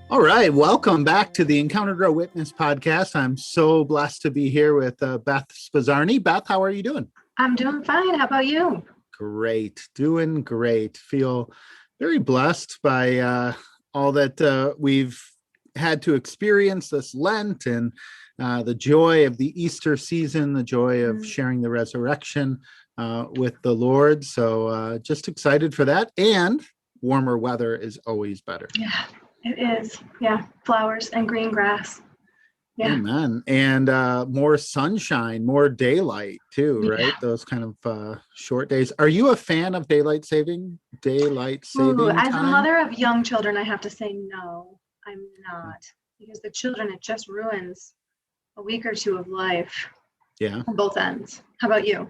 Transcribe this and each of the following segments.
All right, welcome back to the Encounter Grow Witness podcast. I'm so blessed to be here with Beth Spizzarni. Beth, how are you doing? I'm doing fine. How about you? Great, doing great. Feel very blessed by all that we've had to experience this Lent and the joy of the Easter season, the joy of sharing the resurrection with the Lord. So just excited for that. And warmer weather is always better. Yeah. It is. Yeah. Flowers and green grass. Yeah. Amen. And more sunshine, more daylight too, right? Yeah. Those kind of short days. Are you a fan of daylight saving Ooh, as time? a mother of young children, I have to say no, I'm not. Because the children, it just ruins a week or two of life. Yeah. On both ends. How about you?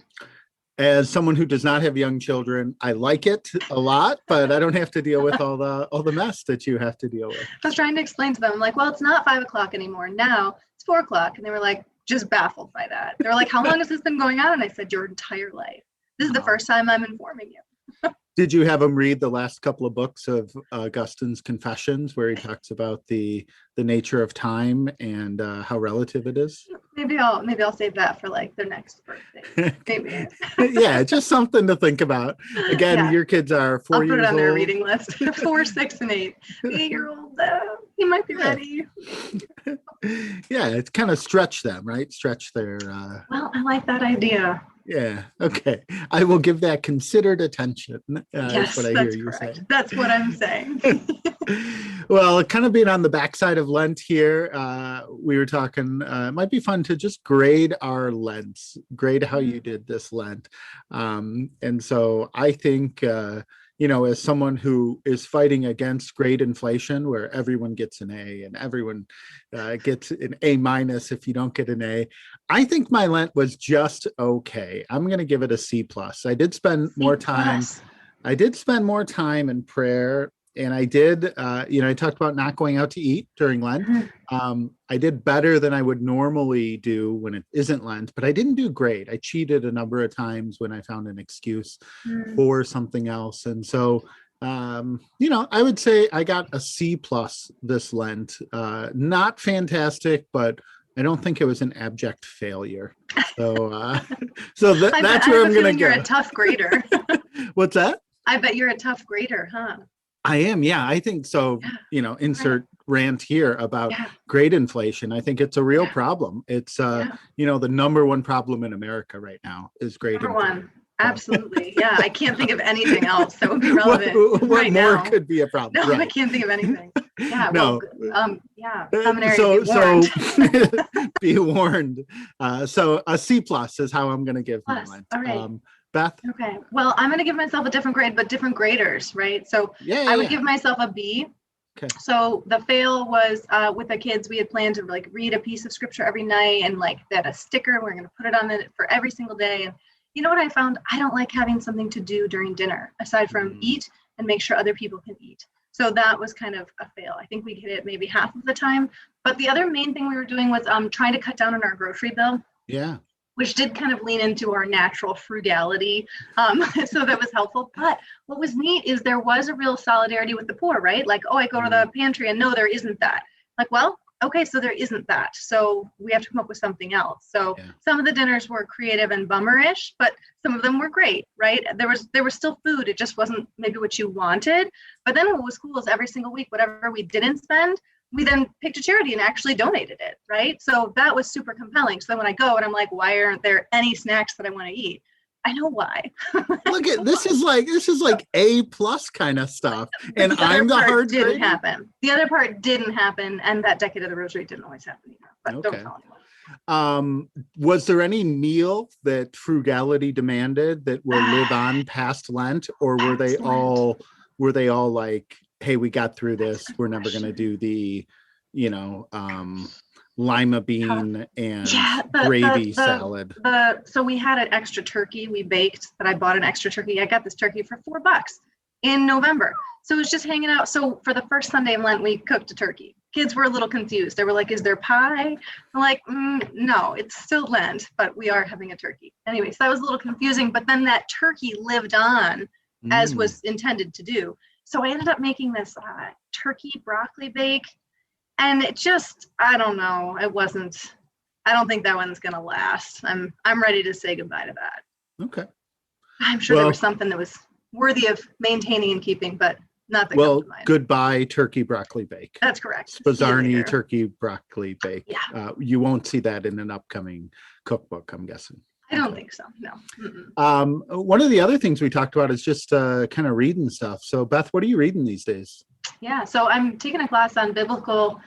As someone who does not have young children, I like it a lot, but I don't have to deal with all the mess that you have to deal with. I was trying to explain to them, I'm like, well, it's not 5 o'clock anymore. Now it's 4 o'clock. And they were like, just baffled by that. They were like, how long has this been going on? And I said, your entire life. This is the first time I'm informing you. Did you have them read the last couple of books of Augustine's Confessions, where he talks about the nature of time and how relative it is? Maybe I'll save that for like their next birthday. Maybe. Yeah, just something to think about. Again, yeah. Your kids are 4 years old. I'll put it on their reading list. 4, 6, and 8. 8-year-old, he might be ready. Yeah, it's kind of stretch them, right? Stretch their. Well, I like that idea. Yeah. Okay. I will give that considered attention. Yes, that's correct. That's what I'm saying. Well, kind of being on the backside of Lent here, we were talking, it might be fun to just grade our Lents, grade how you did this Lent. And so I think, as someone who is fighting against grade inflation, where everyone gets an A and everyone gets an A- if you don't get an A, I think my Lent was just okay. I'm going to give it a C+. I did spend more time. I did spend more time in prayer. And I did, I talked about not going out to eat during Lent. I did better than I would normally do when it isn't Lent, but I didn't do great. I cheated a number of times when I found an excuse for something else. And so, I would say I got a C+ this Lent. Not fantastic, but I don't think it was an abject failure. So, that's where I'm going to go. You're a tough grader. What's that? I bet you're a tough grader, huh? I am. Yeah, I think so. Insert rant here about grade inflation. I think it's a real problem. It's, the number one problem in America right now is grade inflation. Number one. Absolutely. Yeah. I can't think of anything else that would be relevant what more could be a problem? No, right. I can't think of anything. Yeah. No. Seminary, be warned. So a C+ is how I'm going to give my Lent. All right. Beth? Okay. Well, I'm going to give myself a different grade, but different graders, right? So I would give myself a B. Okay. So the fail was with the kids, we had planned to read a piece of scripture every night and that a sticker, we're going to put it on it for every single day. And you know what I found? I don't like having something to do during dinner aside from eat and make sure other people can eat. So that was kind of a fail. I think we hit it maybe half of the time. But the other main thing we were doing was trying to cut down on our grocery bill. Yeah. Which did kind of lean into our natural frugality. So that was helpful. But what was neat is there was a real solidarity with the poor, right? I go to the pantry and no, there isn't that. Okay, so there isn't that. So we have to come up with something else. So some of the dinners were creative and bummerish, but some of them were great, right? There was still food. It just wasn't maybe what you wanted. But then what was cool is every single week, whatever we didn't spend, we then picked a charity and actually donated it, right? So that was super compelling. So then when I go and I'm like, why aren't there any snacks that I want to eat? I know why. Look at this is like A+ kind of stuff, and I'm the hard didn't grade. Happen. The other part didn't happen, and that decade of the rosary didn't always happen either. But don't tell anyone. Was there any meal that frugality demanded that will live on past Lent, or were they all like, hey, we got through this, we're never going to do the lima bean and gravy salad? So we had an extra turkey we baked, but I bought an extra turkey. I got this turkey for $4 in November. So it was just hanging out. So for the first Sunday of Lent, we cooked a turkey. Kids were a little confused. They were like, is there pie? I'm like, no, it's still Lent, but we are having a turkey. Anyway, so that was a little confusing, but then that turkey lived on as was intended to do. So I ended up making this turkey broccoli bake And it just, I don't know. I don't think that one's going to last. I'm ready to say goodbye to that. Okay. I'm sure there was something that was worthy of maintaining and keeping, but not that comes to mind. Goodbye turkey broccoli bake. That's correct. Spazzarni turkey broccoli bake. Yeah. You won't see that in an upcoming cookbook, I'm guessing. I don't think so. No. One of the other things we talked about is just kind of reading stuff. So Beth, what are you reading these days? Yeah, so I'm taking a class on the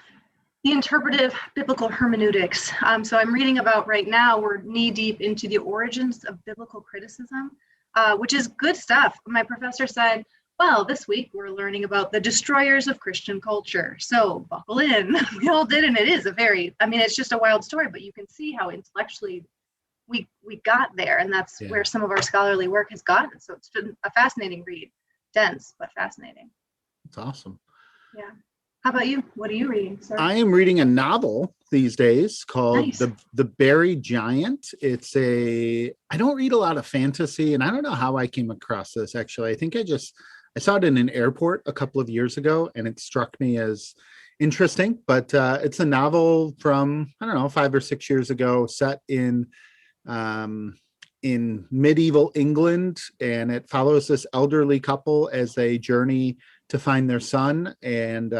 interpretive biblical hermeneutics. So I'm reading about right now, we're knee deep into the origins of biblical criticism, which is good stuff. My professor said, well, this week we're learning about the destroyers of Christian culture. So buckle in. We all did, and it is it's just a wild story, but you can see how intellectually we got there, and that's where some of our scholarly work has gotten. So it's been a fascinating read, dense, but fascinating. It's awesome. Yeah. How about you? What are you reading, sir? I am reading a novel these days called The Buried Giant. I don't read a lot of fantasy, and I don't know how I came across this, actually. I think I saw it in an airport a couple of years ago, and it struck me as interesting, but it's a novel from, 5 or 6 years ago, set in medieval England, and it follows this elderly couple as they journey to find their son, and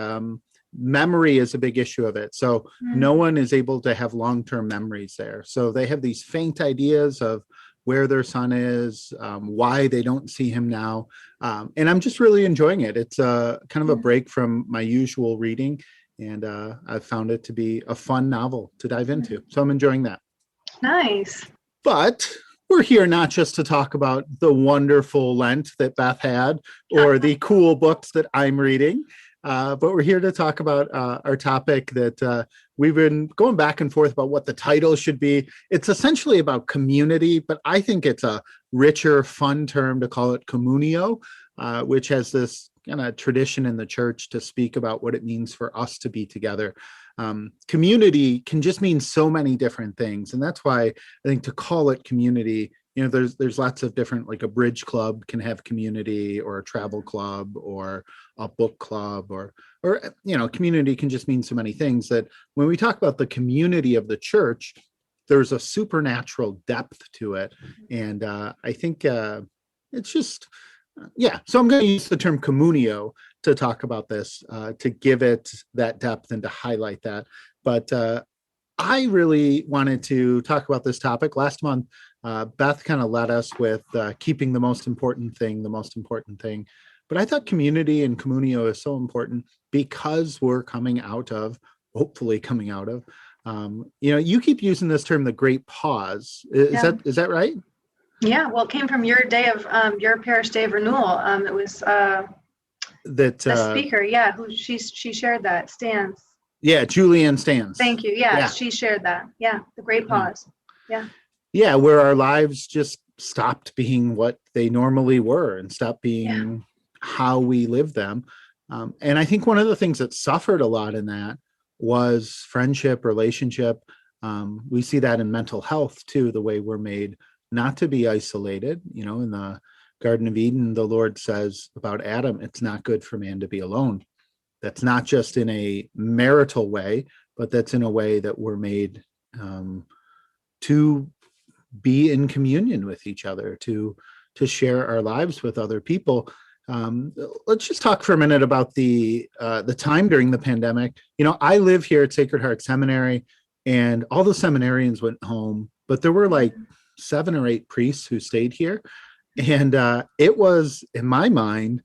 memory is a big issue of it. So no one is able to have long-term memories there. So they have these faint ideas of where their son is, why they don't see him now. And I'm just really enjoying it. It's kind of a break from my usual reading, and I've found it to be a fun novel to dive into. So I'm enjoying that. Nice. But we're here not just to talk about the wonderful Lent that Beth had or the cool books that I'm reading, but we're here to talk about our topic that we've been going back and forth about what the title should be. It's essentially about community, but I think it's a richer, fun term to call it communio, which has this kind of tradition in the church to speak about what it means for us to be together. Community can just mean so many different things. And that's why I think to call it community, there's lots of different, like a bridge club can have community, or a travel club, or a book club, or community can just mean so many things, that when we talk about the community of the church, there's a supernatural depth to it. And I think it's just, so I'm going to use the term communio to talk about this, to give it that depth and to highlight that. But I really wanted to talk about this topic. Last month, Beth kind of led us with keeping the most important thing. But I thought community and communio is so important because we're hopefully coming out of, you keep using this term, the great pause. Is that right? Yeah, well, it came from your your parish day of renewal. It was the speaker, who she shared that, Stans. Yeah, Julianne Stans. Thank you. Yeah, she shared that. Yeah, the great pause. Yeah, where our lives just stopped being what they normally were and stopped being how we live them. And I think one of the things that suffered a lot in that was friendship, relationship. We see that in mental health too, the way we're made not to be isolated. In the Garden of Eden, the Lord says about Adam, it's not good for man to be alone. That's not just in a marital way, but that's in a way that we're made to be in communion with each other, to share our lives with other people. Let's just talk for a minute about the time during the pandemic. I live here at Sacred Heart Seminary, and all the seminarians went home, but there were like 7 or 8 priests who stayed here. And it was, in my mind,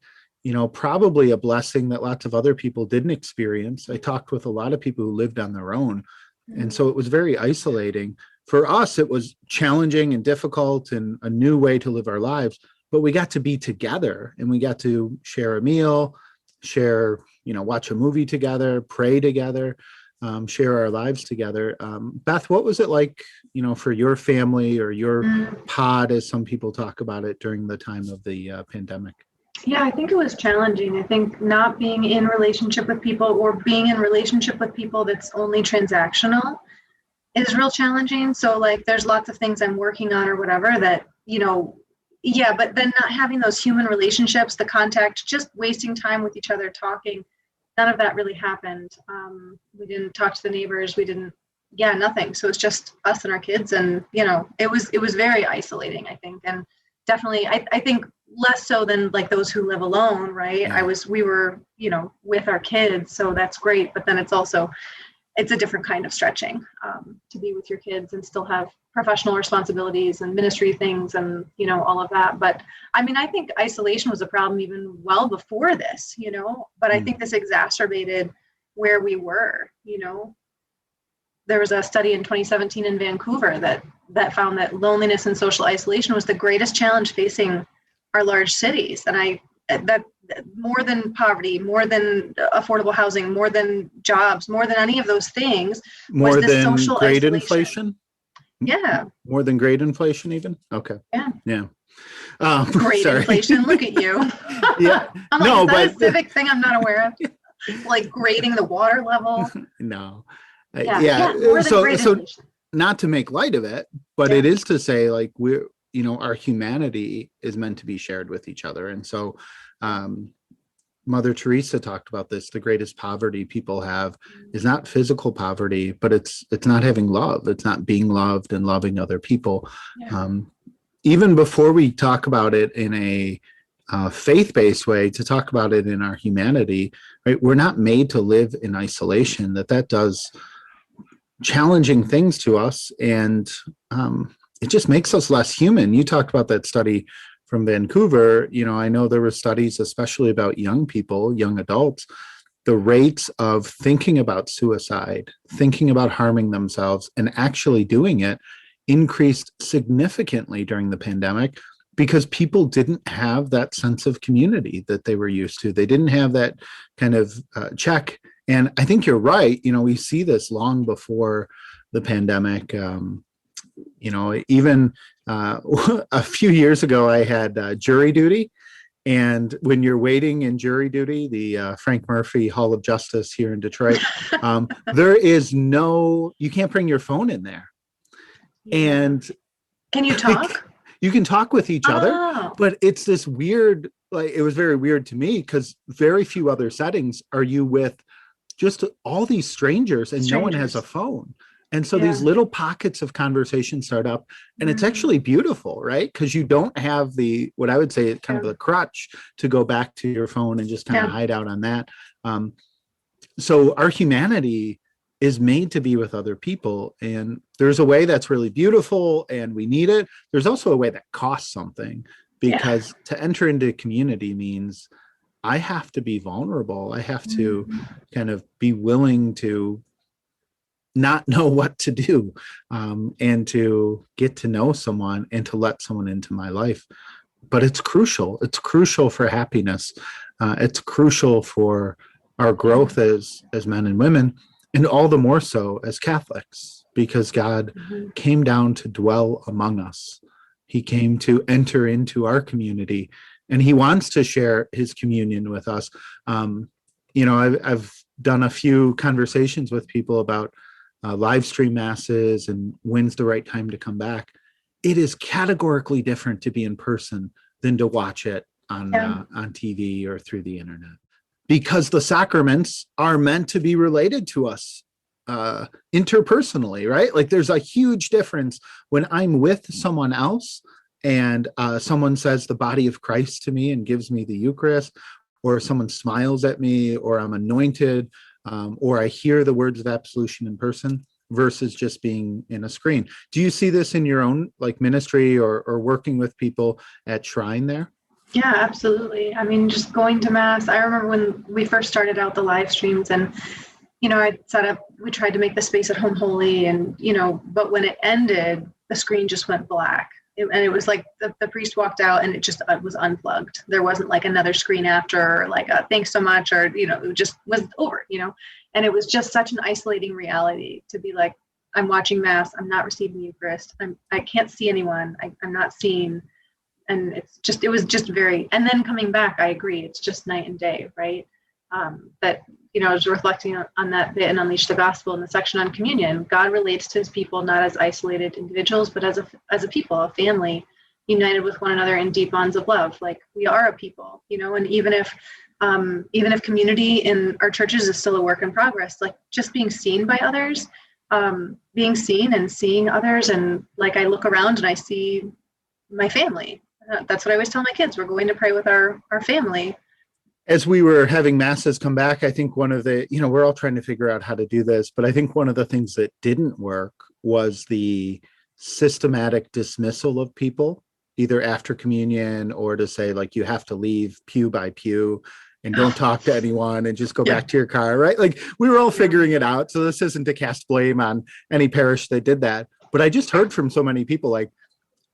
probably a blessing that lots of other people didn't experience. I talked with a lot of people who lived on their own. And so it was very isolating. For us, it was challenging and difficult and a new way to live our lives, but we got to be together, and we got to share a meal, watch a movie together, pray together, share our lives together. Beth, what was it like, for your family or your pod, as some people talk about it, during the time of the pandemic? Yeah, I think it was challenging. I think not being in relationship with people, or being in relationship with people that's only transactional, is real challenging. So like, there's lots of things I'm working on or whatever that, but then not having those human relationships, the contact, just wasting time with each other, talking, none of that really happened. We didn't talk to the neighbors. Nothing. So it's just us and our kids. And, it was very isolating, I think. And definitely, I think less so than like those who live alone, right? Yeah. We were, with our kids. So that's great. But then it's a different kind of stretching to be with your kids and still have professional responsibilities and ministry things and, all of that. But I mean, I think isolation was a problem even well before this, but I think this exacerbated where we were, There was a study in 2017 in Vancouver that found that loneliness and social isolation was the greatest challenge facing our large cities. And that more than poverty, more than affordable housing, more than jobs, more than any of those things, more was the than social grade isolation. inflation. Yeah. More than grade inflation, even. Okay. Yeah. Yeah. Grade Sorry. inflation. Look at you. Yeah. I'm like, is that a civic thing I'm not aware of? Like grading the water level. No. Yeah. More than grade inflation. Not to make light of it, but it is to say, like, we're, our humanity is meant to be shared with each other. And so Mother Teresa talked about this. The greatest poverty people have is not physical poverty, but it's not having love. It's not being loved and loving other people. Yeah. Even before we talk about it in a faith-based way, to talk about it in our humanity, right? We're not made to live in isolation. That does challenging things to us, and it just makes us less human. You talked about that study from Vancouver. I know there were studies, especially about young people, young adults, the rates of thinking about suicide, thinking about harming themselves, and actually doing it increased significantly during the pandemic, because people didn't have that sense of community that they were used to. They didn't have that kind of check. And I think you're right. We see this long before the pandemic. Even a few years ago, I had jury duty. And when you're waiting in jury duty, the Frank Murphy Hall of Justice here in Detroit, there is you can't bring your phone in there. Yeah. And can you talk? You can talk with each other, but it's this weird, like, it was very weird to me, because very few other settings are you with just all these strangers and no one has a phone. And so these little pockets of conversation start up, and it's actually beautiful, right? Because you don't have what I would say kind of the crutch to go back to your phone and just kind of hide out on that. So our humanity is made to be with other people, and there's a way that's really beautiful and we need it. There's also a way that costs something, because to enter into community means I have to be vulnerable. I have to kind of be willing to not know what to do, and to get to know someone and to let someone into my life. But it's crucial. It's crucial for happiness. It's crucial for our growth as men and women, and all the more so as Catholics, because God came down to dwell among us. He came to enter into our community, and he wants to share his communion with us. I've done a few conversations with people about live stream masses and when's the right time to come back. It is categorically different to be in person than to watch it on TV or through the internet, because the sacraments are meant to be related to us interpersonally, right? Like, there's a huge difference when I'm with someone else and someone says the body of Christ to me and gives me the Eucharist, or someone smiles at me, or I'm anointed, or I hear the words of absolution in person, versus just being in a screen. Do you see this in your own ministry or working with people at Shrine there? Yeah, absolutely. I mean, just going to Mass. I remember when we first started out the live streams, and, we tried to make the space at home holy, and, but when it ended, the screen just went black. And it was like the priest walked out and it was unplugged. There wasn't like another screen after, or like a thanks so much, or, it just was over, and it was just such an isolating reality to be like, I'm watching Mass, I'm not receiving the Eucharist, I can't see anyone, I'm not seen. And it was just very, and then coming back, I agree, it's just night and day, right? But, I was reflecting on that bit in Unleash the Gospel in the section on communion. God relates to his people not as isolated individuals, but as a people, a family, united with one another in deep bonds of love. Like, we are a people, and even if Even if community in our churches is still a work in progress, like just being seen by others, being seen and seeing others. And like, I look around and I see my family. That's what I always tell my kids. We're going to pray with our family. As we were having masses come back, I think one of the, we're all trying to figure out how to do this, but I think one of the things that didn't work was the systematic dismissal of people, either after communion or to say, like, you have to leave pew by pew and don't talk to anyone and just go back to your car, right? Like, we were all figuring it out. So this isn't to cast blame on any parish that did that. But I just heard from so many people, like,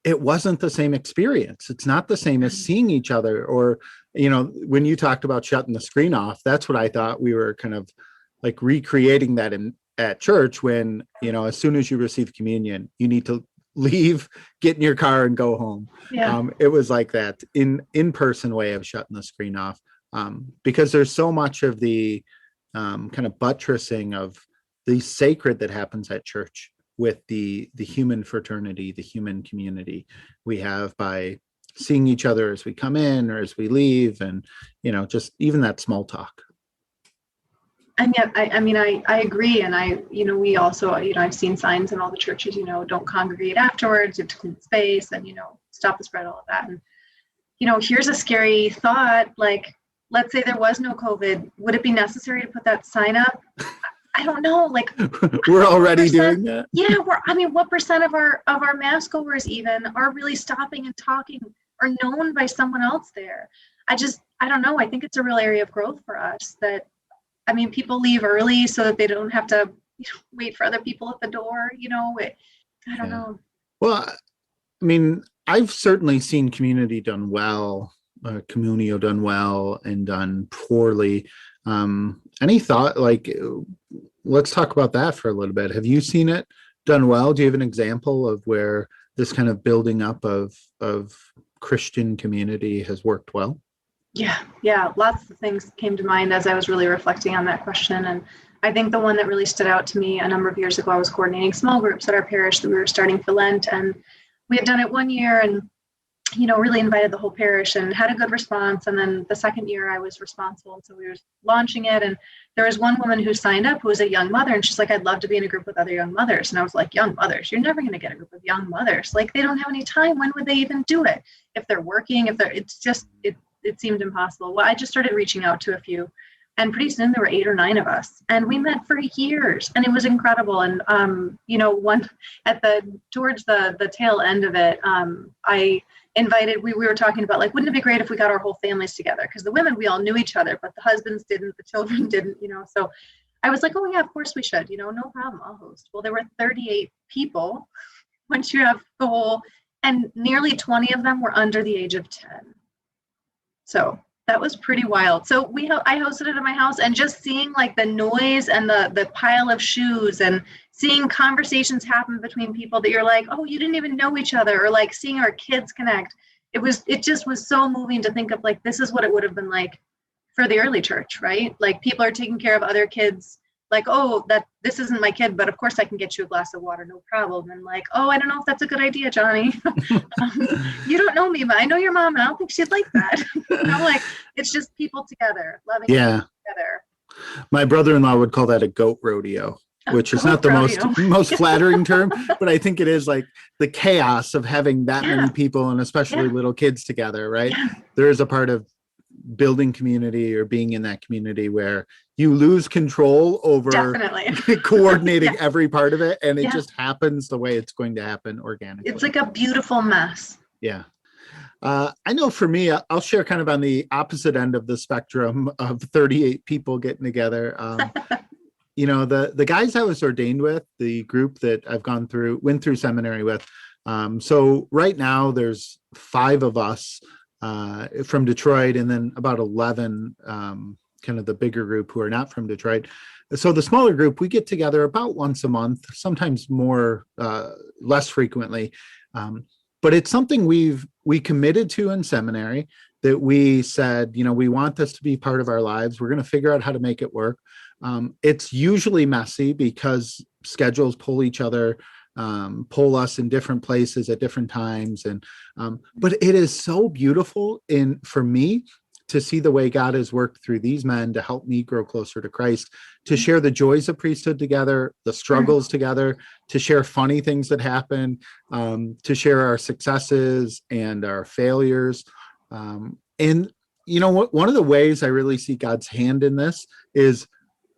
it wasn't the same experience. It's not the same as seeing each other. Or, when you talked about shutting the screen off, that's what I thought we were kind of like recreating that at church when, as soon as you receive communion, you need to leave, get in your car and go home. Yeah. It was like that in-person way of shutting the screen off, because there's so much of the kind of buttressing of the sacred that happens at church with the human fraternity, the human community we have by seeing each other as we come in or as we leave, and just even that small talk. And yet, I agree. And we also, I've seen signs in all the churches, don't congregate afterwards, you have to clean space and, stop the spread, all of that. And, here's a scary thought, like, let's say there was no COVID. Would it be necessary to put that sign up? I don't know. Like, we're already doing that. Yeah. What percent of our mass goers even are really stopping and talking or known by someone else there? I don't know. I think it's a real area of growth for us that, people leave early so that they don't have to wait for other people at the door, I don't know. Well, I've certainly seen community done well, Communio done well and done poorly. Any thought, like, let's talk about that for a little bit. Have you seen it done well? Do you have an example of where this kind of building up of Christian community has worked well? Yeah. Lots of things came to mind as I was really reflecting on that question. And I think the one that really stood out to me a number of years ago, I was coordinating small groups at our parish that we were starting for Lent. And we had done it one year and, really invited the whole parish and had a good response. And then the second year I was responsible. And so we were launching it. And there was one woman who signed up who was a young mother. And she's like, I'd love to be in a group with other young mothers. And I was like, young mothers? You're never going to get a group of young mothers. Like, they don't have any time. When would they even do it? If they're working, it seemed impossible. Well, I just started reaching out to a few. And pretty soon there were 8 or 9 of us, and we met for years, and it was incredible. And one towards the tail end of it, I invited. We were talking about, like, wouldn't it be great if we got our whole families together? Because the women, we all knew each other, but the husbands didn't, the children didn't. So I was like, oh yeah, of course we should. No problem, I'll host. Well, there were 38 people. Once you have the whole, and nearly 20 of them were under the age of 10. So that was pretty wild. So I hosted it at my house, and just seeing, like, the noise and the pile of shoes and seeing conversations happen between people that you're like, oh, you didn't even know each other, or like seeing our kids connect. It just was so moving to think of, like, this is what it would have been like for the early church, right? Like, people are taking care of other kids, like, oh, this isn't my kid, but of course I can get you a glass of water, no problem. And like, oh, I don't know if that's a good idea, Johnny. You don't know me, but I know your mom, and I don't think she'd like that. Like, it's just people together, loving together. My brother-in-law would call that a goat rodeo, which is not the most flattering term, but I think it is, like, the chaos of having that many people, and especially little kids together, right? Yeah. There is a part of building community or being in that community where you lose control over coordinating every part of it, and it just happens the way it's going to happen organically. It's like a beautiful mess. Yeah. I know for me, I'll share kind of on the opposite end of the spectrum of 38 people getting together. The guys I was ordained with, the group that I've went through seminary with. So right now there's 5 of us from Detroit, and then about 11, kind of the bigger group who are not from Detroit. So the smaller group, we get together about once a month, sometimes more, less frequently. But it's something we committed to in seminary, that we said, we want this to be part of our lives. We're going to figure out how to make it work. It's usually messy because schedules pull each other, pull us in different places at different times. But it is so beautiful for me to see the way God has worked through these men to help me grow closer to Christ, to share the joys of priesthood together, the struggles together, to share funny things that happen, to share our successes and our failures. And you know what? One of the ways I really see God's hand in this is,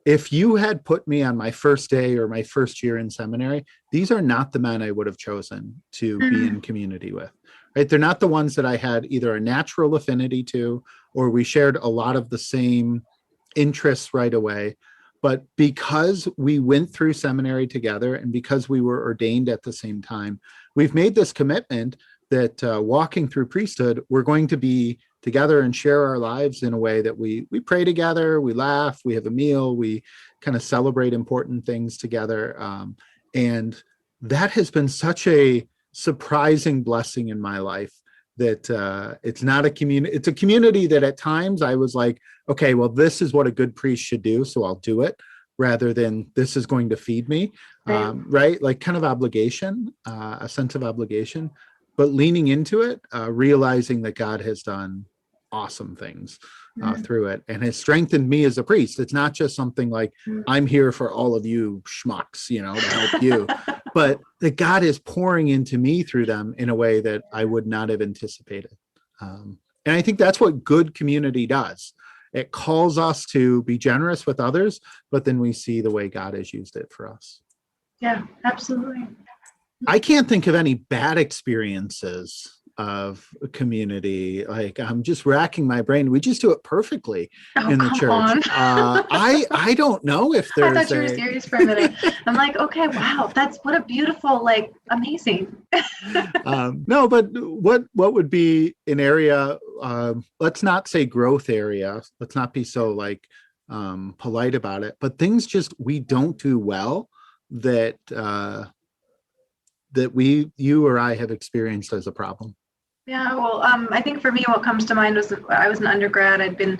if you had put me on my first day or my first year in seminary, these are not the men I would have chosen to be in community with, right? They're not the ones that I had either a natural affinity to, or we shared a lot of the same interests right away. But because we went through seminary together and because we were ordained at the same time, we've made this commitment that walking through priesthood, we're going to be together and share our lives in a way that we pray together, we laugh, we have a meal, we kind of celebrate important things together. And that has been such a surprising blessing in my life, that it's not a community, it's a community that at times I was like, okay, well, this is what a good priest should do, so I'll do it, rather than this is going to feed me, right? Like kind of obligation, a sense of obligation, but leaning into it, realizing that God has done awesome things through it and has strengthened me as a priest. It's not just something like I'm here for all of you schmucks, you know, to help you, but that God is pouring into me through them in a way that I would not have anticipated. And I think that's what good community does. It calls us to be generous with others, but then we see the way God has used it for us. Yeah, absolutely. I can't think of any bad experiences of a community. Like, I'm just racking my brain. We just do it perfectly in the church. I don't know if there's. I thought you were serious for a minute. I'm like, okay, wow, that's what a beautiful, like, amazing. No, but what would be an area? Let's not say growth area. Let's not be so like polite about it. But things just we don't do well that you or I have experienced as a problem. Yeah, well, I think for me, what comes to mind was I was an undergrad. I'd been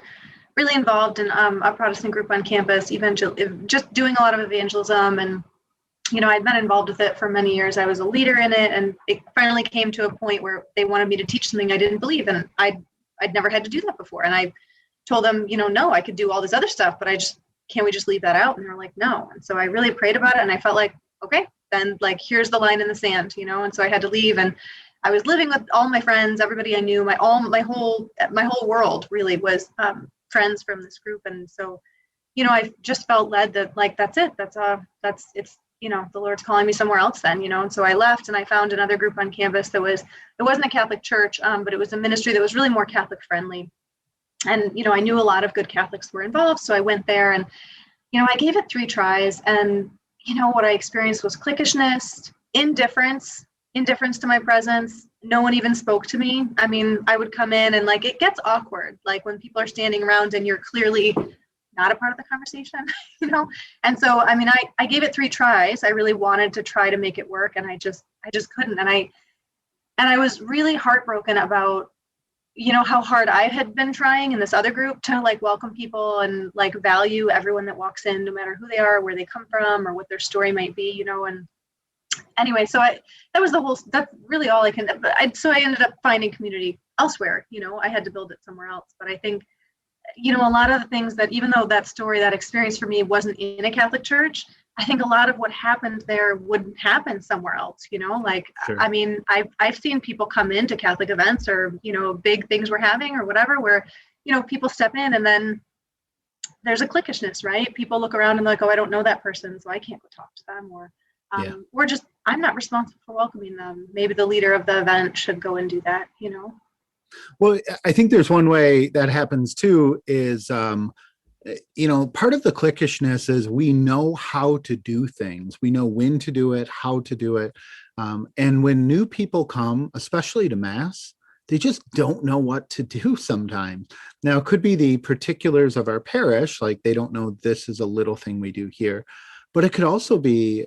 really involved in a Protestant group on campus, just doing a lot of evangelism. And, you know, I'd been involved with it for many years. I was a leader in it. And it finally came to a point where they wanted me to teach something I didn't believe in. I'd never had to do that before. And I told them, you know, no, I could do all this other stuff, but can't we just leave that out? And they're like, no. And so I really prayed about it. And I felt like, okay, then like, here's the line in the sand, you know? And so I had to leave, and I was living with all my friends, everybody I knew, my whole world really was friends from this group. And so, you know, I just felt led that like, that's it. It's, you know, the Lord's calling me somewhere else then, you know? And so I left and I found another group on campus it wasn't a Catholic church, but it was a ministry that was really more Catholic friendly. And, you know, I knew a lot of good Catholics were involved. So I went there and, you know, I gave it 3 tries, and, you know, what I experienced was cliquishness, indifference to my presence. No one even spoke to me. I mean, I would come in and like, it gets awkward. Like when people are standing around and you're clearly not a part of the conversation, you know? And so, I mean, I gave it 3 tries. I really wanted to try to make it work, and I just couldn't. And I was really heartbroken about, you know, how hard I had been trying in this other group to like welcome people and like value everyone that walks in, no matter who they are, where they come from, or what their story might be, you know. And anyway, so that's really all I can, so I ended up finding community elsewhere, you know. I had to build it somewhere else. But I think, you know, a lot of the things that, even though that experience for me wasn't in a Catholic church, I think a lot of what happened there wouldn't happen somewhere else, you know, like, sure. I mean, I've seen people come into Catholic events or, you know, big things we're having or whatever, where, you know, people step in and then there's a cliquishness, right? People look around and like, oh, I don't know that person, so I can't go talk to them. Or I'm not responsible for welcoming them. Maybe the leader of the event should go and do that, you know? Well, I think there's one way that happens too is, you know, part of the cliquishness is we know how to do things. We know when to do it, how to do it. And when new people come, especially to Mass, they just don't know what to do sometimes. Now, it could be the particulars of our parish, like they don't know this is a little thing we do here. But it could also be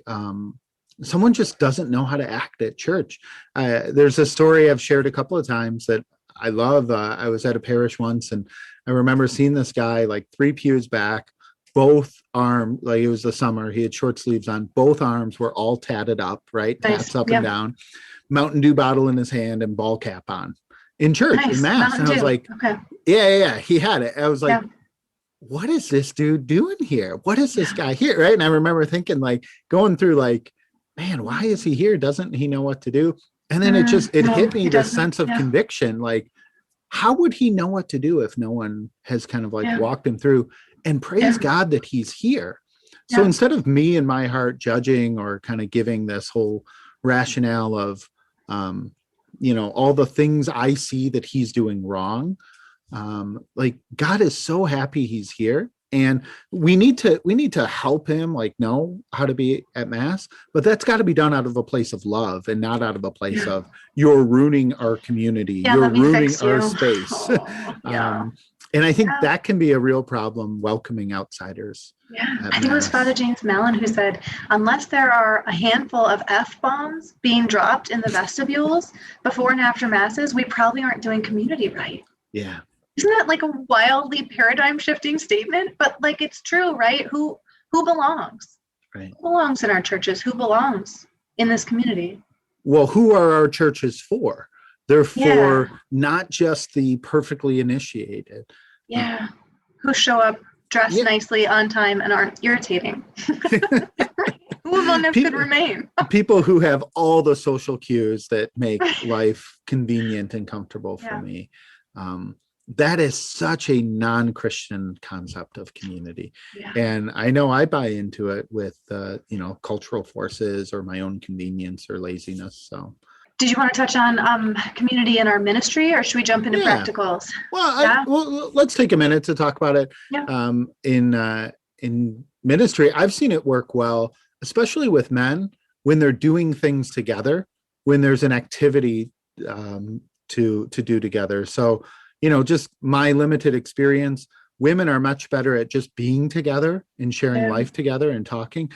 someone just doesn't know how to act at church. There's a story I've shared a couple of times that I love. I was at a parish once, and I remember seeing this guy like 3 pews back, both arms, like it was the summer, he had short sleeves on, both arms were all tatted up, right? Nice. Tats up and down, Mountain Dew bottle in his hand and ball cap on. in church, Nice. in mass. Mountain And I was Dew. like, Okay. yeah, he had it. I was like, Yeah. what is this dude doing here? What is this guy here? Right. And I remember thinking, like, going through, like, man, why is he here? Doesn't he know what to do? And then it No, hit me, he this doesn't. sense of Yeah. conviction. Like, how would he know what to do if no one has kind of like Yeah. walked him through? And praise Yeah. God that he's here. So Yeah. instead of me in my heart judging or kind of giving this whole rationale of, all the things I see that he's doing wrong, like, God is so happy he's here. And we need to help him, like, know how to be at mass, but that's got to be done out of a place of love and not out of a place of, you're ruining our community, Yeah, you're let me ruining fix our you. space. Oh, yeah. And I think Yeah. that can be a real problem, welcoming outsiders. Yeah, at I think it was mass. Father James Mallon who said, unless there are a handful of F-bombs being dropped in the vestibules before and after masses, we probably aren't doing community right. Yeah. Isn't that like a wildly paradigm shifting statement? But like, it's true, right? Who belongs? Right. Who belongs in our churches? Who belongs in this community? Well, who are our churches for? They're for Yeah. not just the perfectly initiated. Yeah. Who show up dressed Yeah. nicely on time and aren't irritating. Who among us could remain? People who have all the social cues that make life convenient and comfortable for me. That is such a non-Christian concept of community. Yeah. And I know I buy into it with, cultural forces or my own convenience or laziness. So. Did you want to touch on community in our ministry, or should we jump into practicals? Well, well, let's take a minute to talk about it. Yeah. In ministry, I've seen it work well, especially with men when they're doing things together, when there's an activity to do together. So, just my limited experience, women are much better at just being together and sharing life together and talking.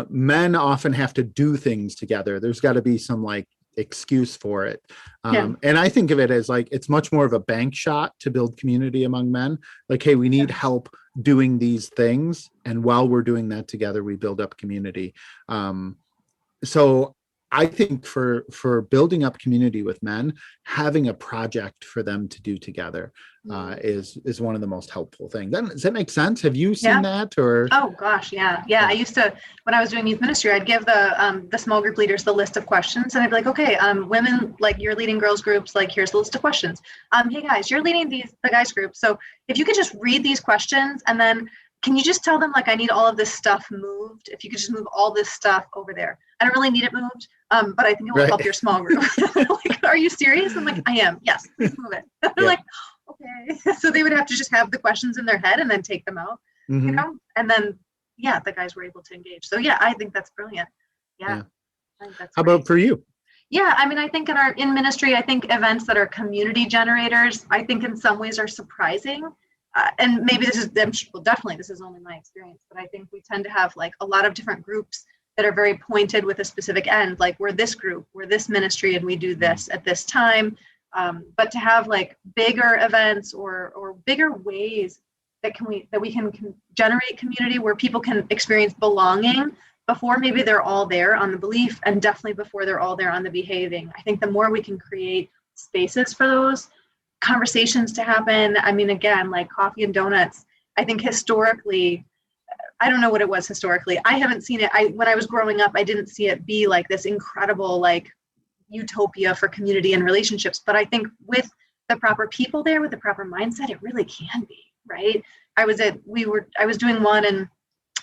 Men often have to do things together. There's got to be some like excuse for it. And I think of it as like, it's much more of a bank shot to build community among men. Like, hey, we need help doing these things. And while we're doing that together, we build up community. So I think for building up community with men, having a project for them to do together is one of the most helpful things. Does that make sense? Have you seen that? Or oh gosh, yeah. I used to, when I was doing youth ministry, I'd give the small group leaders the list of questions, and I'd be like, okay, women, like, you're leading girls groups, like, here's the list of questions. Hey guys, you're leading the guys group, so if you could just read these questions, and then can you just tell them, like, I need all of this stuff moved? If you could just move all this stuff over there. I don't really need it moved, but I think it will help your small group. Like, are you serious? I'm like, I am. Yes, please move it. They're like, okay. So they would have to just have the questions in their head and then take them out, and then, the guys were able to engage. So I think that's brilliant. I think that's How great. about for you? Yeah, I mean, I think in ministry, I think events that are community generators, I think in some ways are surprising. And maybe this is only my experience, but I think we tend to have like a lot of different groups that are very pointed with a specific end. Like, we're this group, we're this ministry, and we do this at this time. But to have like bigger events or bigger ways that we can generate community where people can experience belonging before maybe they're all there on the belief, and definitely before they're all there on the behaving. I think the more we can create spaces for those conversations to happen. I mean, again, like coffee and donuts, I think historically, I don't know what it was historically. I haven't seen it. When I was growing up, I didn't see it be like this incredible, like, utopia for community and relationships. But I think with the proper people there, with the proper mindset, it really can be, right? I was doing one, and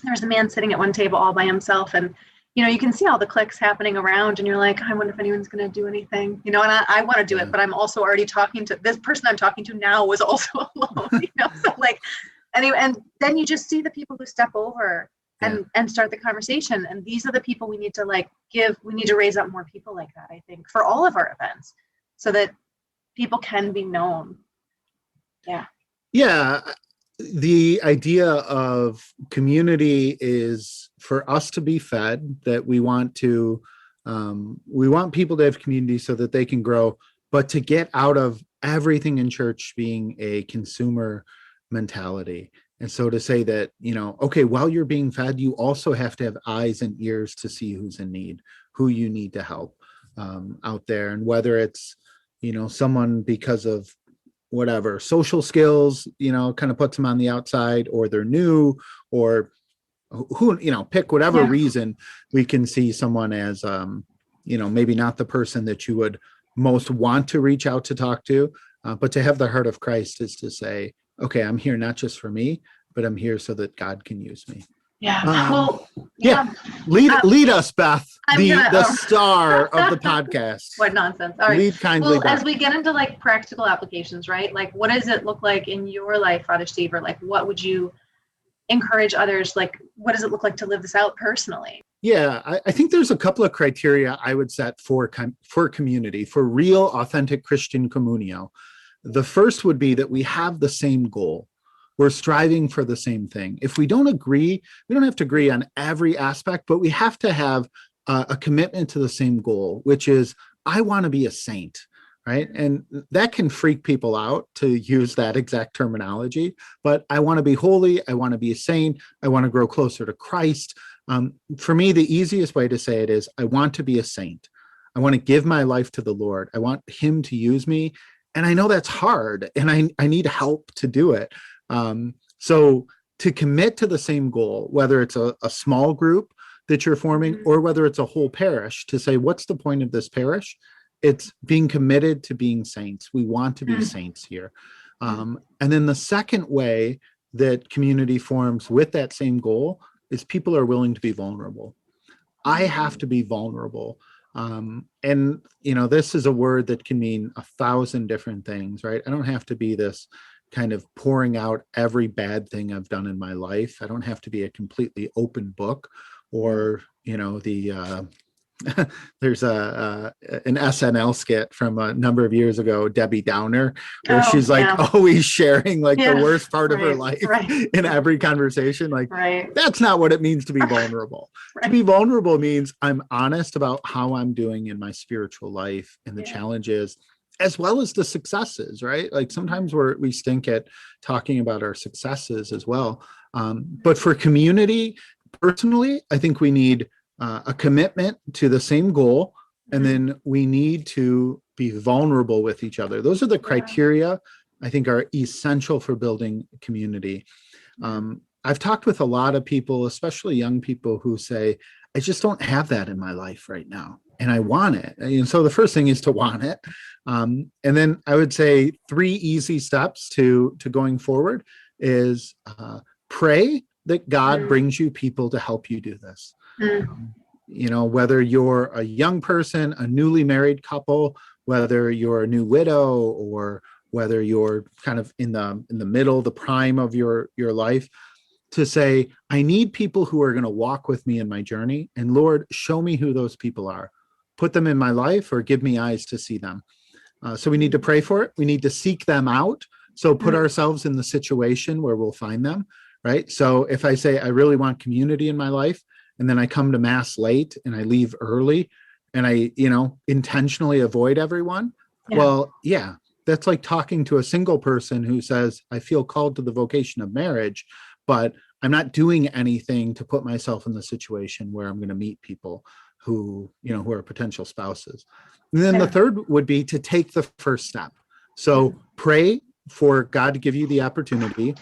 there was a man sitting at one table all by himself, and you can see all the cliques happening around, and you're like, I wonder if anyone's going to do anything, and I want to do it, but I'm also already talking to this person I'm talking to now was also alone, so like, anyway, and then you just see the people who step over and start the conversation. And these are the people we need to we need to raise up more people like that, I think, for all of our events, so that people can be known. Yeah. The idea of community is for us to be fed, that we want people to have community so that they can grow, but to get out of everything in church being a consumer mentality. And so to say that, okay, while you're being fed, you also have to have eyes and ears to see who's in need, who you need to help out there. And whether it's, someone because of whatever social skills, kind of puts them on the outside, or they're new, or who, pick whatever reason, we can see someone as, maybe not the person that you would most want to reach out to talk to, but to have the heart of Christ is to say, okay, I'm here not just for me, but I'm here so that God can use me. Yeah. Lead us, Beth, the star of the podcast. What nonsense. All right. Lead kindly, Beth. As we get into like practical applications, right? Like, what does it look like in your life, Father Steve? Or like, what would you encourage others? Like, what does it look like to live this out personally? Yeah, I think there's a couple of criteria I would set for community, for real, authentic Christian communio. The first would be that we have the same goal. We're striving for the same thing. If we don't agree, we don't have to agree on every aspect, but we have to have a commitment to the same goal, which is, I want to be a saint, right? And that can freak people out to use that exact terminology, but I want to be holy. I want to be a saint. I want to grow closer to Christ. For me, the easiest way to say it is, I want to be a saint. I want to give my life to the Lord. I want him to use me. And I know that's hard, and I need help to do it. So to commit to the same goal, whether it's a small group that you're forming, or whether it's a whole parish, to say, what's the point of this parish? It's being committed to being saints. We want to be saints here. And then the second way that community forms with that same goal is people are willing to be vulnerable. I have to be vulnerable. And, this is a word that can mean 1,000 different things, right? I don't have to be this kind of pouring out every bad thing I've done in my life. I don't have to be a completely open book, or, there's an SNL skit from a number of years ago, Debbie Downer, where she's like always sharing like the worst part of her life in every conversation. Like, that's not what it means to be vulnerable. To be vulnerable means I'm honest about how I'm doing in my spiritual life and the challenges, as well as the successes, right? Like sometimes we stink at talking about our successes as well. But for community, personally, I think we need a commitment to the same goal, and then we need to be vulnerable with each other. Those are the criteria I think are essential for building community. I've talked with a lot of people, especially young people, who say, I just don't have that in my life right now, and I want it. And so the first thing is to want it. And then I would say 3 easy steps to going forward is pray that God brings you people to help you do this. Whether you're a young person, a newly married couple, whether you're a new widow, or whether you're kind of in the middle, the prime of your life, to say, I need people who are going to walk with me in my journey, and Lord, show me who those people are. Put them in my life, or give me eyes to see them. So we need to pray for it. We need to seek them out. So put ourselves in the situation where we'll find them, right? So if I say, I really want community in my life, and then I come to mass late and I leave early, and I, intentionally avoid everyone. Well, that's like talking to a single person who says, I feel called to the vocation of marriage, but I'm not doing anything to put myself in the situation where I'm going to meet people who are potential spouses. And then the third would be to take the first step. So pray for God to give you the opportunity,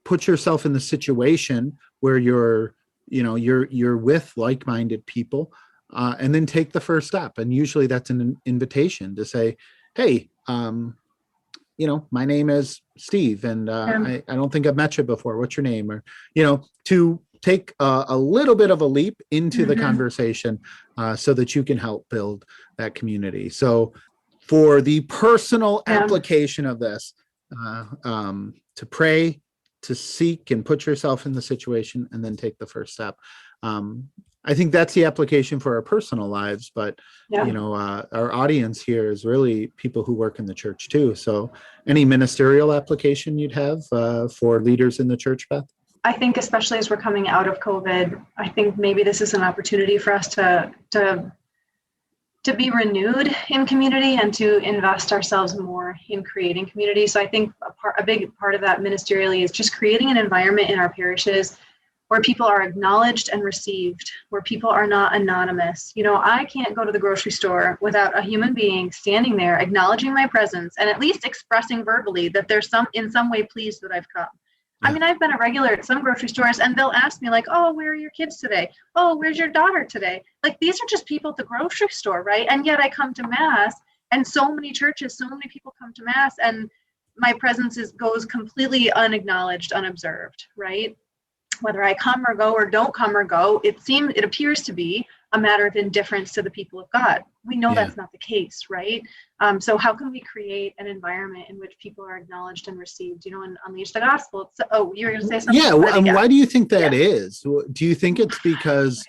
put yourself in the situation where you're with like-minded people, and then take the first step. And usually that's an invitation to say, hey, my name is Steve, and I don't think I've met you before. What's your name? Or, to take a little bit of a leap into the conversation so that you can help build that community. So for the personal application of this, to pray, to seek and put yourself in the situation, and then take the first step. I think that's the application for our personal lives, but our audience here is really people who work in the church too. So any ministerial application you'd have for leaders in the church, Beth? I think especially as we're coming out of COVID, I think maybe this is an opportunity for us to be renewed in community and to invest ourselves more in creating community. So I think a big part of that ministerially is just creating an environment in our parishes where people are acknowledged and received, where people are not anonymous. You know, I can't go to the grocery store without a human being standing there, acknowledging my presence and at least expressing verbally that they're in some way pleased that I've come. Yeah. I mean, I've been a regular at some grocery stores and they'll ask me like, oh, where are your kids today? Oh, where's your daughter today? Like, these are just people at the grocery store, right? And yet I come to Mass, and so many churches, so many people come to Mass, and my presence goes completely unacknowledged, unobserved, right? Whether I come or go or don't come or go, it appears to be a matter of indifference to the people of God. We know that's not the case, right? So how can we create an environment in which people are acknowledged and received? You know, and unleash the gospel. You were going to say something? Yeah, why do you think that is? Do you think it's because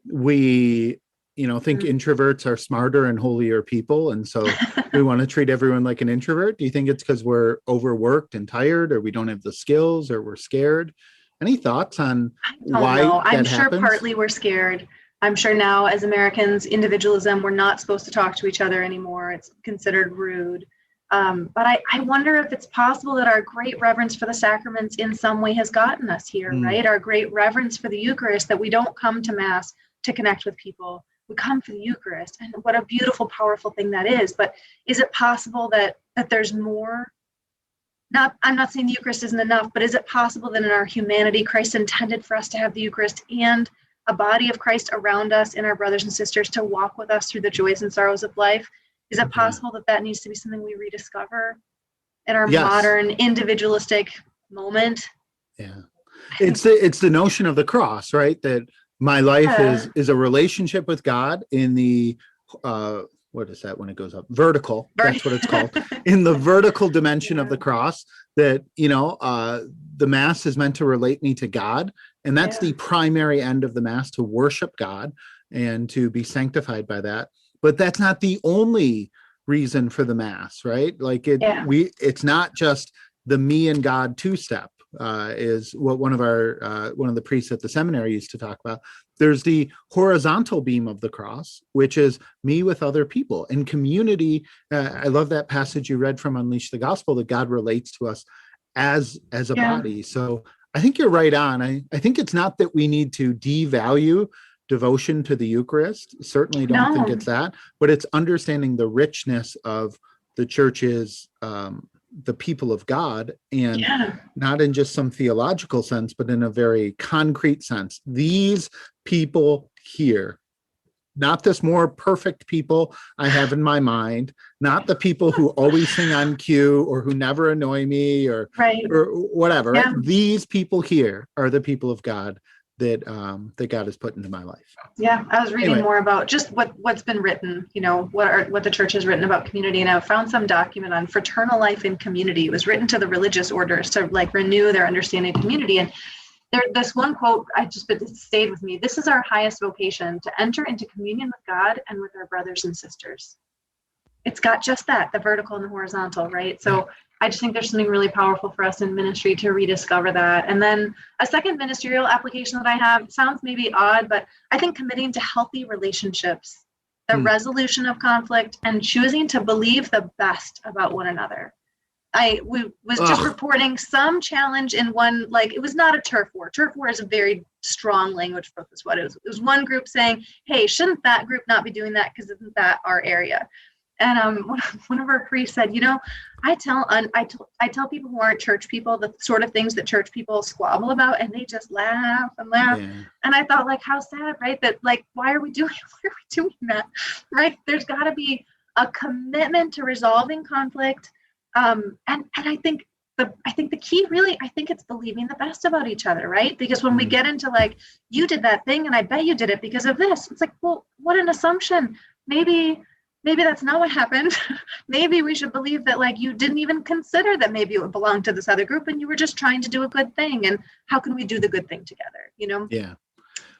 we, think introverts are smarter and holier people, and so we want to treat everyone like an introvert? Do you think it's because we're overworked and tired, or we don't have the skills, or we're scared? Any thoughts on why that I'm happens? sure partly we're scared. I'm sure now as Americans, individualism, we're not supposed to talk to each other anymore. It's considered rude. But I wonder if it's possible that our great reverence for the sacraments in some way has gotten us here, right? Our great reverence for the Eucharist, that we don't come to Mass to connect with people. We come for the Eucharist. And what a beautiful, powerful thing that is. But is it possible that there's more? I'm not saying the Eucharist isn't enough, but is it possible that in our humanity, Christ intended for us to have the Eucharist and a body of Christ around us and our brothers and sisters to walk with us through the joys and sorrows of life? Is it possible that needs to be something we rediscover in our modern individualistic moment? Yeah, it's the notion of the cross, right? That my life is a relationship with God in the what is that when it goes up? Vertical. That's what it's called. In the vertical dimension of the cross, that, the Mass is meant to relate me to God. And that's the primary end of the Mass, to worship God and to be sanctified by that. But that's not the only reason for the Mass, right? Like it's not just the me and God two-step, is what one of the priests at the seminary used to talk about. There's the horizontal beam of the cross, which is me with other people and community. I love that passage you read from Unleash the Gospel, that God relates to us as a body. So I think you're right on. I think it's not that we need to devalue devotion to the Eucharist. Certainly don't think it's that, but it's understanding the richness of the church's the people of God, and not in just some theological sense, but in a very concrete sense. These people here, not this more perfect people I have in my mind, not the people who always sing on cue or who never annoy me or whatever. Yeah. These people here are the people of God that God has put into my life. Yeah, I was reading more about just what's been written, what the church has written about community, and I found some document on fraternal life in community. It was written to the religious orders to renew their understanding of community. And this one quote, it stayed with me. This is our highest vocation, to enter into communion with God and with our brothers and sisters. It's got just that, the vertical and the horizontal, right? So I just think there's something really powerful for us in ministry to rediscover that. And then a second ministerial application that I have sounds maybe odd, but I think committing to healthy relationships, the resolution of conflict, and choosing to believe the best about one another. I was just reporting some challenge in one, it was not a turf war. Turf war is a very strong language for this. What it was one group saying, hey, shouldn't that group not be doing that because isn't that our area? And one of our priests said, I tell people who aren't church people the sort of things that church people squabble about, and they just laugh and laugh. Yeah. And I thought, how sad, right? That why are we doing that, right? There's got to be a commitment to resolving conflict, and I think the key really, it's believing the best about each other, right? Because when we get into you did that thing, and I bet you did it because of this. It's well, what an assumption. Maybe that's not what happened. Maybe we should believe that you didn't even consider that maybe it would belong to this other group and you were just trying to do a good thing. And how can we do the good thing together, Yeah.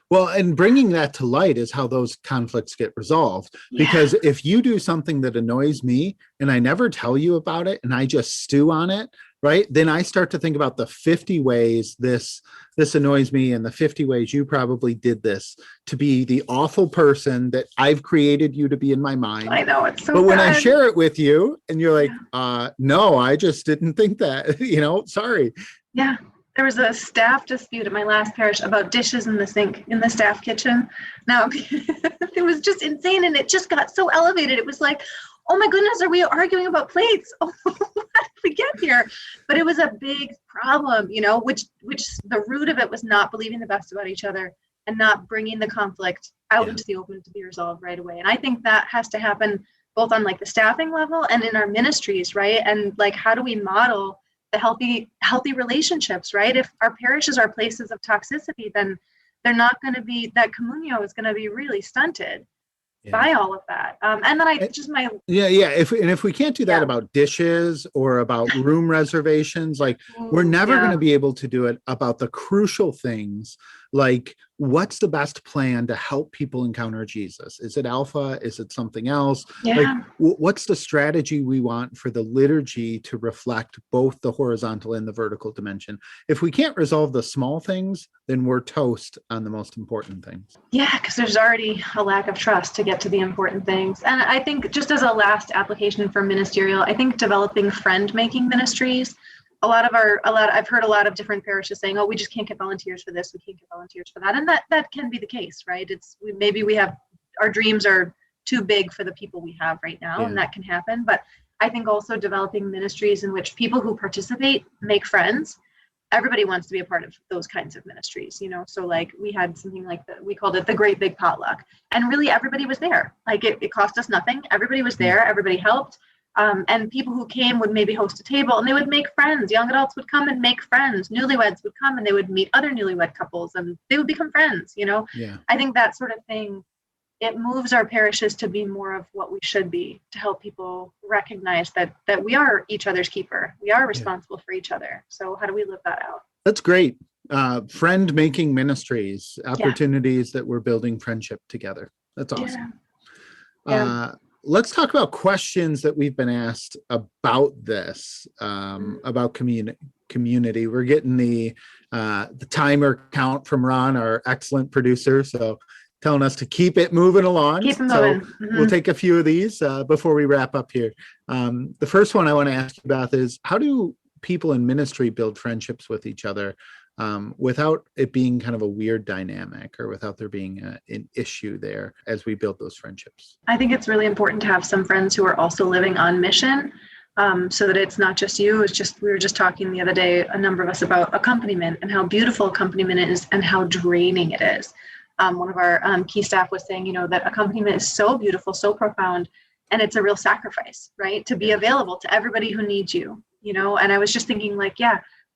Well, and bringing that to light is how those conflicts get resolved. Because if you do something that annoys me and I never tell you about it and I just stew on it, right? Then I start to think about the 50 ways this annoys me and the 50 ways you probably did this to be the awful person that I've created you to be in my mind. I know, it's so But when bad. I share it with you and you're no, I just didn't think that, sorry. Yeah. There was a staff dispute at my last parish about dishes in the sink in the staff kitchen. Now, it was just insane, and it just got so elevated. It was like, oh my goodness, are we arguing about plates? Oh, how did we get here? But it was a big problem, which the root of it was not believing the best about each other and not bringing the conflict out into the open to be resolved right away. And I think that has to happen both on like the staffing level and in our ministries, right? And like, how do we model the healthy relationships, right? If our parishes are places of toxicity, then they're not going to be, that communio is going to be really stunted by all of that. And then if we can't do that about dishes or about room reservations, like we're never going to be able to do it about the crucial things, like what's the best plan to help people encounter Jesus? Is it Alpha? Is it something else? Like what's the strategy we want for the liturgy to reflect both the horizontal and the vertical dimension? If we can't resolve the small things, then we're toast on the most important things. Yeah, because there's already a lack of trust to get to the important things. And I think just as a last application for ministerial, I think developing friend-making ministries, I've heard a lot of different parishes saying, oh, we just can't get volunteers for this, we can't get volunteers for that. And that can be the case, right? Maybe we have, our dreams are too big for the people we have right now, and that can happen. But I think also developing ministries in which people who participate make friends. Everybody wants to be a part of those kinds of ministries, so like we had something like that, we called it the great big potluck, and really everybody was there. Like it cost us nothing. Everybody was there, everybody helped. And people who came would maybe host a table and they would make friends. Young adults would come and make friends. Newlyweds would come and they would meet other newlywed couples and they would become friends, I think that sort of thing, it moves our parishes to be more of what we should be, to help people recognize that we are each other's keeper. We are responsible for each other. So how do we live that out? That's great. Friend-making ministries, opportunities that we're building friendship together. That's awesome. Let's talk about questions that we've been asked about this, about community. We're getting the timer count from Ron, our excellent producer. So telling us to keep it moving along. Keep it moving. We'll take a few of these before we wrap up here. The first one I want to ask you about is, how do people in ministry build friendships with each other without it being kind of a weird dynamic, or without there being an issue there as we build those friendships? I think it's really important to have some friends who are also living on mission, so that it's not just you. We were just talking the other day, a number of us, about accompaniment and how beautiful accompaniment is and how draining it is. One of our key staff was saying, that accompaniment is so beautiful, so profound, and it's a real sacrifice, right? To be available to everybody who needs you, and I was just thinking like,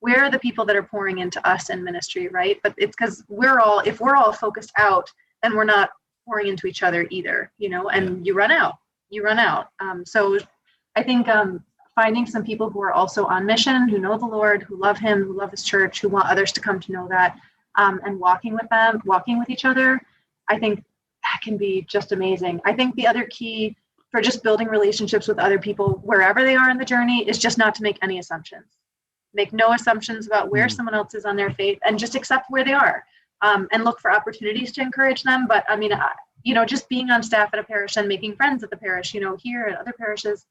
where are the people that are pouring into us in ministry, right? But it's because if we're all focused out, then we're not pouring into each other either, and you run out. So I think finding some people who are also on mission, who know the Lord, who love him, who love his church, who want others to come to know that, and walking with each other, I think that can be just amazing. I think the other key for just building relationships with other people, wherever they are in the journey, is just not to make any assumptions. Make no assumptions about where someone else is on their faith, and just accept where they are, and look for opportunities to encourage them. But I mean, just being on staff at a parish and making friends at the parish, here at other parishes,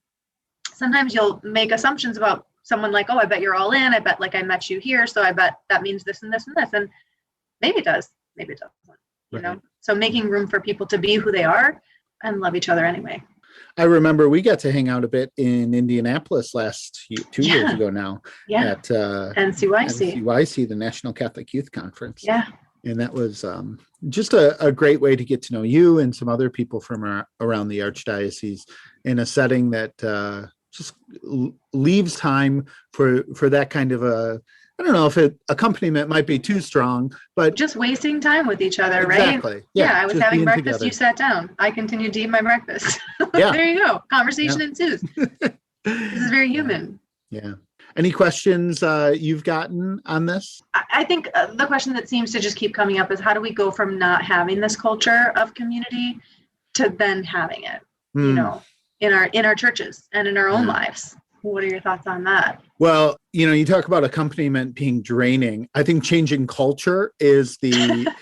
sometimes you'll make assumptions about someone, like, oh, I bet you're all in. I bet like I met you here, so I bet that means this and this and this. And maybe it does, maybe it doesn't, So making room for people to be who they are and love each other anyway. I remember we got to hang out a bit in Indianapolis two years ago now at NCYC, the National Catholic Youth Conference. Yeah. And that was just a great way to get to know you and some other people from around the Archdiocese in a setting that just leaves time for that kind of I don't know if accompaniment might be too strong, but just wasting time with each other, exactly. Right? Yeah, I was having breakfast, together. You sat down. I continued to eat my breakfast. There you go. Conversation ensues. This is very human. Yeah. Any questions you've gotten on this? I think the question that seems to just keep coming up is, how do we go from not having this culture of community to then having it, in our churches and in our own lives? What are your thoughts on that? Well, you talk about accompaniment being draining. I think changing culture is the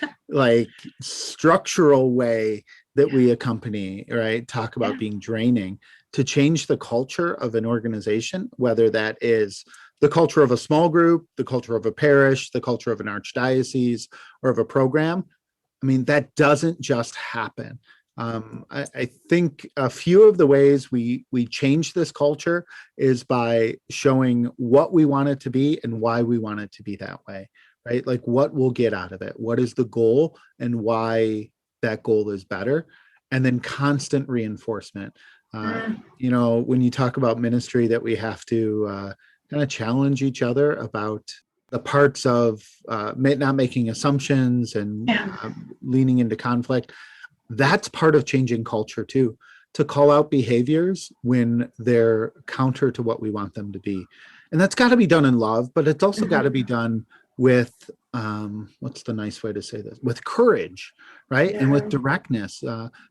structural way that we accompany, right? Talk about being draining. To change the culture of an organization, whether that is the culture of a small group, the culture of a parish, the culture of an archdiocese or of a program. I mean, that doesn't just happen. I think a few of the ways we change this culture is by showing what we want it to be and why we want it to be that way, right? Like what we'll get out of it, what is the goal and why that goal is better, and then constant reinforcement. You know, when you talk about ministry, that we have to kind of challenge each other about the parts of not making assumptions and leaning into conflict. That's part of changing culture too, to call out behaviors when they're counter to what we want them to be. And that's got to be done in love, but it's also got to be done with, what's the nice way to say this? With courage, right? And with directness.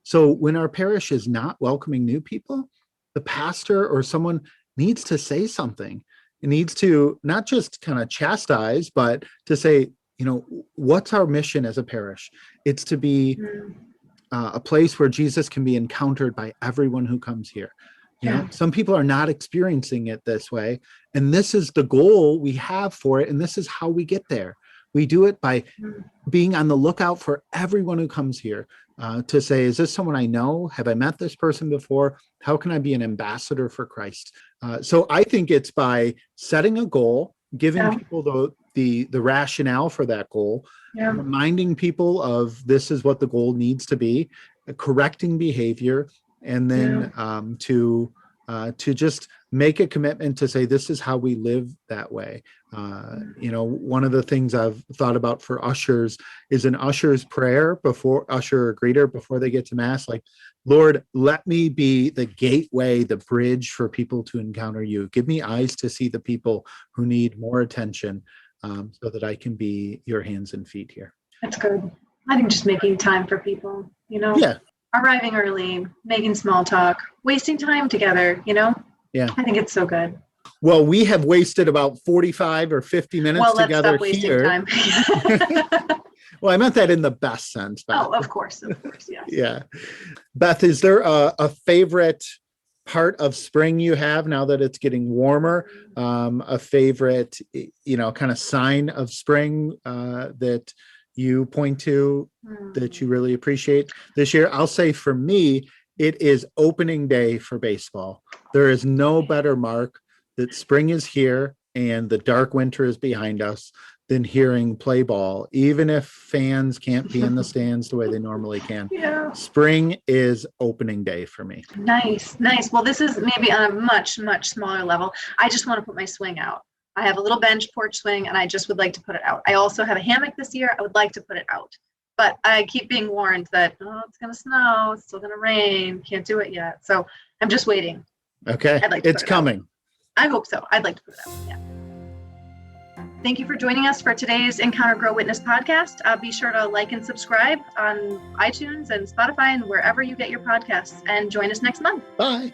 So when our parish is not welcoming new people, the pastor or someone needs to say something. It needs to not just kind of chastise, but to say, you know, what's our mission as a parish? It's to be a place where Jesus can be encountered by everyone who comes here. You know, some people are not experiencing it this way, and this is the goal we have for it, and this is how we get there. We do it by being on the lookout for everyone who comes here, to say, is this someone I know? Have I met this person before? How can I be an ambassador for Christ? So I think it's by setting a goal, giving people the rationale for that goal, reminding people of this is what the goal needs to be, correcting behavior, and then to just make a commitment to say this is how we live that way. You know, one of the things I've thought about for ushers is an usher's prayer before usher or greeter before they get to Mass, like, Lord, let me be the gateway, the bridge for people to encounter you. Give me eyes to see the people who need more attention, so that I can be your hands and feet here. That's good. I think just making time for people, you know, arriving early, making small talk, wasting time together, you know? Yeah. I think it's so good. Well, we have wasted about 45 or 50 minutes together here. Time. Well, I meant that in the best sense, Beth. Oh, of course, yes. Yeah. Beth, is there a favorite part of spring you have now that it's getting warmer? A favorite, you know, kind of sign of spring that you point to that you really appreciate this year? I'll say for me, it is opening day for baseball. There is no better mark that spring is here and the dark winter is behind us than hearing play ball, even if fans can't be in the stands the way they normally can. Spring is opening day for me. Nice. Well, this is maybe on a much, much smaller level. I just want to put my swing out. I have a little bench porch swing and I just would like to put it out. I also have a hammock this year. I would like to put it out. But I keep being warned that, it's going to snow, it's still going to rain, can't do it yet. So I'm just waiting. Okay, it's coming. I hope so. I'd like to put it out, yeah. Thank you for joining us for today's Encounter Grow Witness podcast. Be sure to like and subscribe on iTunes and Spotify and wherever you get your podcasts. And join us next month. Bye.